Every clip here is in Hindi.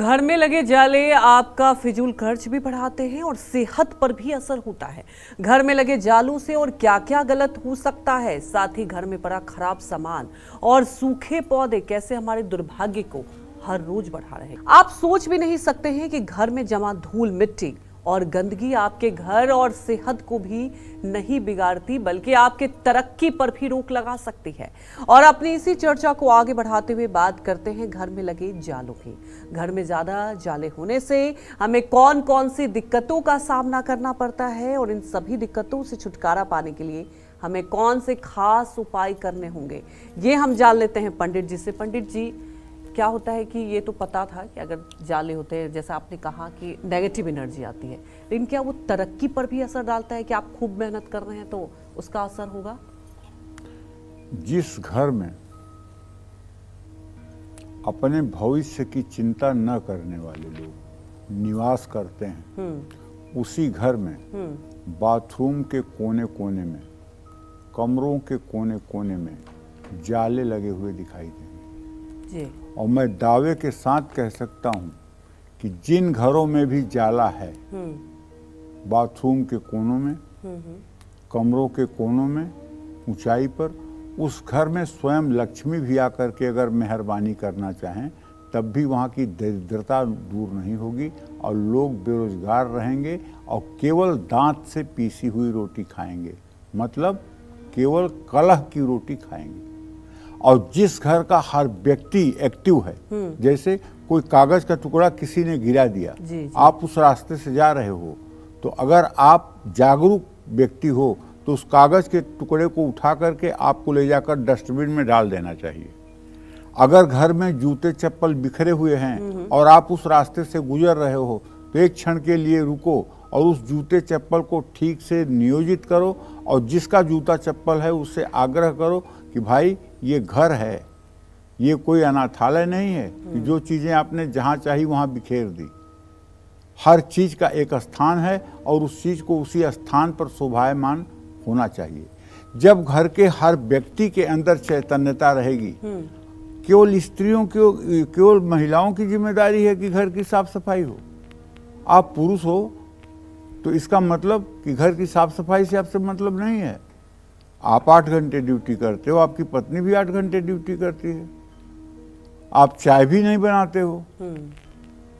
घर में लगे जाले आपका फिजूल खर्च भी बढ़ाते हैं और सेहत पर भी असर होता है। घर में लगे जालों से और क्या क्या गलत हो सकता है, साथ ही घर में पड़ा खराब सामान और सूखे पौधे कैसे हमारे दुर्भाग्य को हर रोज बढ़ा रहे हैं। आप सोच भी नहीं सकते हैं कि घर में जमा धूल, मिट्टी और गंदगी आपके घर और सेहत को भी नहीं बिगाड़ती बल्कि आपके तरक्की पर भी रोक लगा सकती है। और अपनी इसी चर्चा को आगे बढ़ाते हुए बात करते हैं घर में लगे जालों की। घर में ज्यादा जाले होने से हमें कौन कौन सी दिक्कतों का सामना करना पड़ता है और इन सभी दिक्कतों से छुटकारा पाने के लिए हमें कौन से खास उपाय करने होंगे, ये हम जान लेते हैं पंडित जी से। पंडित जी, क्या होता है कि ये तो पता था कि अगर जाले होते हैं, जैसा आपने कहा कि नेगेटिव एनर्जी आती है, लेकिन क्या वो तरक्की पर भी असर डालता है कि आप खूब मेहनत कर रहे हैं तो उसका असर होगा? जिस घर में अपने भविष्य की चिंता न करने वाले लोग निवास करते हैं, उसी घर में बाथरूम के कोने कोने में, कमरों के कोने कोने में जाले लगे हुए दिखाई देंगे जी। और मैं दावे के साथ कह सकता हूं कि जिन घरों में भी जाला है, बाथरूम के कोनों में, कमरों के कोनों में, ऊंचाई पर, उस घर में स्वयं लक्ष्मी भी आकर के अगर मेहरबानी करना चाहें तब भी वहाँ की दरिद्रता दूर नहीं होगी और लोग बेरोजगार रहेंगे और केवल दांत से पीसी हुई रोटी खाएंगे, मतलब केवल कलह की रोटी खाएंगे। और जिस घर का हर व्यक्ति एक्टिव है, जैसे कोई कागज का टुकड़ा किसी ने गिरा दिया, जी। आप उस रास्ते से जा रहे हो तो अगर आप जागरूक व्यक्ति हो तो उस कागज के टुकड़े को उठा करके आपको ले जाकर डस्टबिन में डाल देना चाहिए। अगर घर में जूते चप्पल बिखरे हुए हैं और आप उस रास्ते से गुजर रहे हो तो एक क्षण के लिए रुको और उस जूते चप्पल को ठीक से नियोजित करो और जिसका जूता चप्पल है उससे आग्रह करो कि भाई ये घर है, ये कोई अनाथालय नहीं है कि जो चीज़ें आपने जहाँ चाही वहाँ बिखेर दी। हर चीज़ का एक स्थान है और उस चीज़ को उसी स्थान पर शोभायमान होना चाहिए। जब घर के हर व्यक्ति के अंदर चैतन्यता रहेगी, केवल स्त्रियों की, केवल महिलाओं की जिम्मेदारी है कि घर की साफ सफाई हो। आप पुरुष हो तो इसका मतलब कि घर की साफ सफाई से आपसे मतलब नहीं है। आप 8 घंटे ड्यूटी करते हो, आपकी पत्नी भी 8 घंटे ड्यूटी करती है, आप चाय भी नहीं बनाते हो,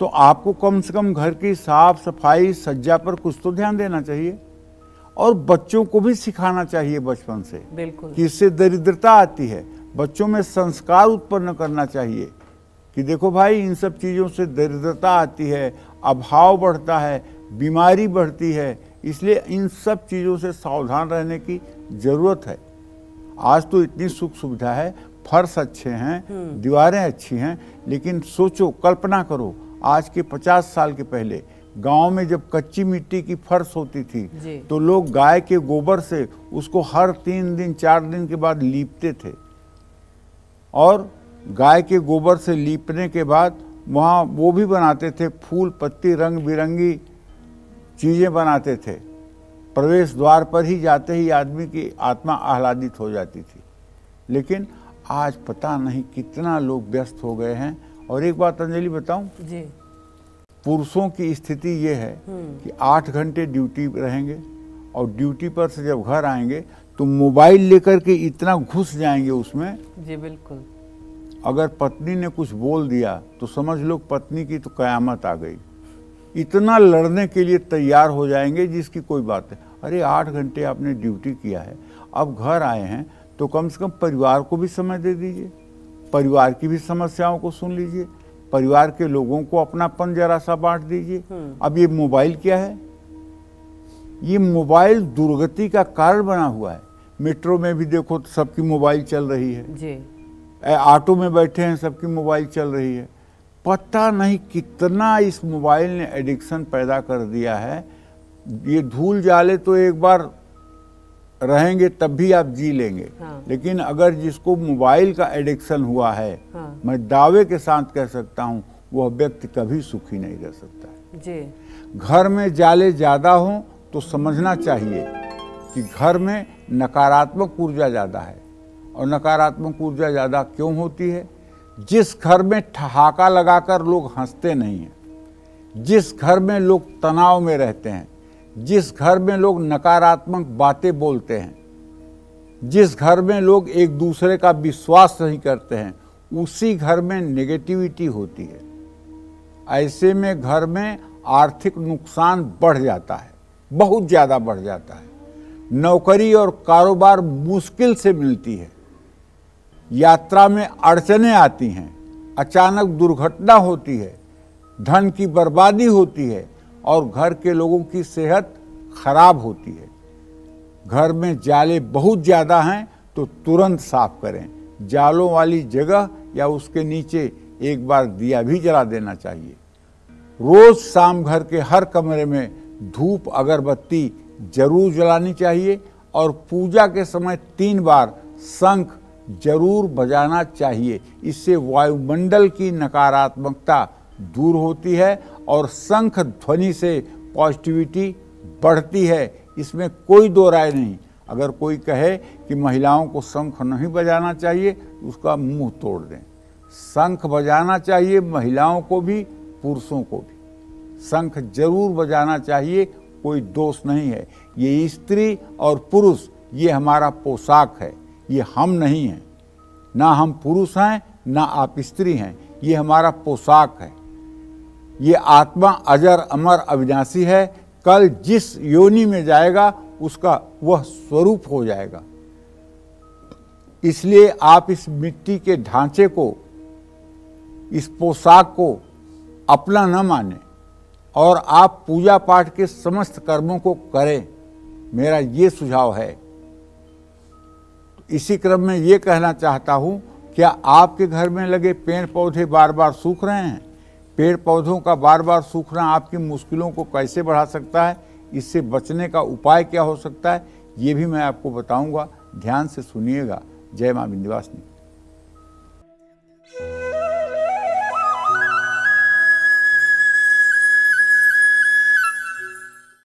तो आपको कम से कम घर की साफ सफाई, सज्जा पर कुछ तो ध्यान देना चाहिए। और बच्चों को भी सिखाना चाहिए बचपन से, बिल्कुल, कि इससे दरिद्रता आती है। बच्चों में संस्कार उत्पन्न करना चाहिए कि देखो भाई, इन सब चीज़ों से दरिद्रता आती है, अभाव बढ़ता है, बीमारी बढ़ती है, इसलिए इन सब चीज़ों से सावधान रहने की ज़रूरत है। आज तो इतनी सुख सुविधा है, फर्श अच्छे हैं, दीवारें अच्छी हैं, लेकिन सोचो, कल्पना करो, आज के 50 साल के पहले गांव में जब कच्ची मिट्टी की फर्श होती थी तो लोग गाय के गोबर से उसको हर 3 दिन 4 दिन के बाद लीपते थे और गाय के गोबर से लीपने के बाद वहाँ वो भी बनाते थे, फूल पत्ती रंग बिरंगी चीज़ें बनाते थे। प्रवेश द्वार पर ही जाते ही आदमी की आत्मा आह्लादित हो जाती थी। लेकिन आज पता नहीं कितना लोग व्यस्त हो गए हैं। और एक बात अंजलि बताऊं जी, पुरुषों की स्थिति ये है कि 8 घंटे ड्यूटी रहेंगे और ड्यूटी पर से जब घर आएंगे तो मोबाइल लेकर के इतना घुस जाएंगे उसमें जी। बिल्कुल, अगर पत्नी ने कुछ बोल दिया तो समझ लो पत्नी की तो कयामत आ गई। इतना लड़ने के लिए तैयार हो जाएंगे जिसकी कोई बात है। अरे 8 घंटे आपने ड्यूटी किया है, अब घर आए हैं तो कम से कम परिवार को भी समय दे दीजिए, परिवार की भी समस्याओं को सुन लीजिए, परिवार के लोगों को अपनापन जरा सा बांट दीजिए। अब ये मोबाइल क्या है? ये मोबाइल दुर्गति का कारण बना हुआ है। मेट्रो में भी देखो तो सबकी मोबाइल चल रही है जी। ऑटो में बैठे हैं, सबकी मोबाइल चल रही है। पता नहीं कितना इस मोबाइल ने एडिक्शन पैदा कर दिया है। ये धूल जाले तो एक बार रहेंगे तब भी आप जी लेंगे, लेकिन अगर जिसको मोबाइल का एडिक्शन हुआ है, मैं दावे के साथ कह सकता हूँ वह व्यक्ति कभी सुखी नहीं रह सकता जी। घर में जाले ज़्यादा हों तो समझना चाहिए कि घर में नकारात्मक ऊर्जा ज़्यादा है। और नकारात्मक ऊर्जा ज़्यादा क्यों होती है? जिस घर में ठहाका लगाकर लोग हंसते नहीं हैं, जिस घर में लोग तनाव में रहते हैं, जिस घर में लोग नकारात्मक बातें बोलते हैं, जिस घर में लोग एक दूसरे का विश्वास नहीं करते हैं, उसी घर में नेगेटिविटी होती है। ऐसे में घर में आर्थिक नुकसान बढ़ जाता है, बहुत ज़्यादा बढ़ जाता है। नौकरी और कारोबार मुश्किल से मिलती है, यात्रा में अड़चनें आती हैं, अचानक दुर्घटना होती है, धन की बर्बादी होती है और घर के लोगों की सेहत खराब होती है। घर में जाले बहुत ज़्यादा हैं तो तुरंत साफ करें। जालों वाली जगह या उसके नीचे एक बार दिया भी जला देना चाहिए। रोज शाम घर के हर कमरे में धूप अगरबत्ती जरूर जलानी चाहिए और पूजा के समय 3 बार शंख जरूर बजाना चाहिए। इससे वायुमंडल की नकारात्मकता दूर होती है और शंख ध्वनि से पॉजिटिविटी बढ़ती है, इसमें कोई दो राय नहीं। अगर कोई कहे कि महिलाओं को शंख नहीं बजाना चाहिए, उसका मुंह तोड़ दें। शंख बजाना चाहिए, महिलाओं को भी पुरुषों को भी शंख जरूर बजाना चाहिए, कोई दोष नहीं है। ये स्त्री और पुरुष ये हमारा पोशाक है, ये हम नहीं हैं। ना हम पुरुष हैं ना आप स्त्री हैं, ये हमारा पोशाक है। ये आत्मा अजर अमर अविनाशी है, कल जिस योनि में जाएगा उसका वह स्वरूप हो जाएगा। इसलिए आप इस मिट्टी के ढांचे को, इस पोशाक को अपना न माने और आप पूजा पाठ के समस्त कर्मों को करें, मेरा ये सुझाव है। इसी क्रम में ये कहना चाहता हूँ, क्या आपके घर में लगे पेड़ पौधे बार बार सूख रहे हैं? पेड़ पौधों का बार बार सूखना आपकी मुश्किलों को कैसे बढ़ा सकता है, इससे बचने का उपाय क्या हो सकता है, ये भी मैं आपको बताऊंगा। ध्यान से सुनिएगा। जय मां विंध्यवासिनी।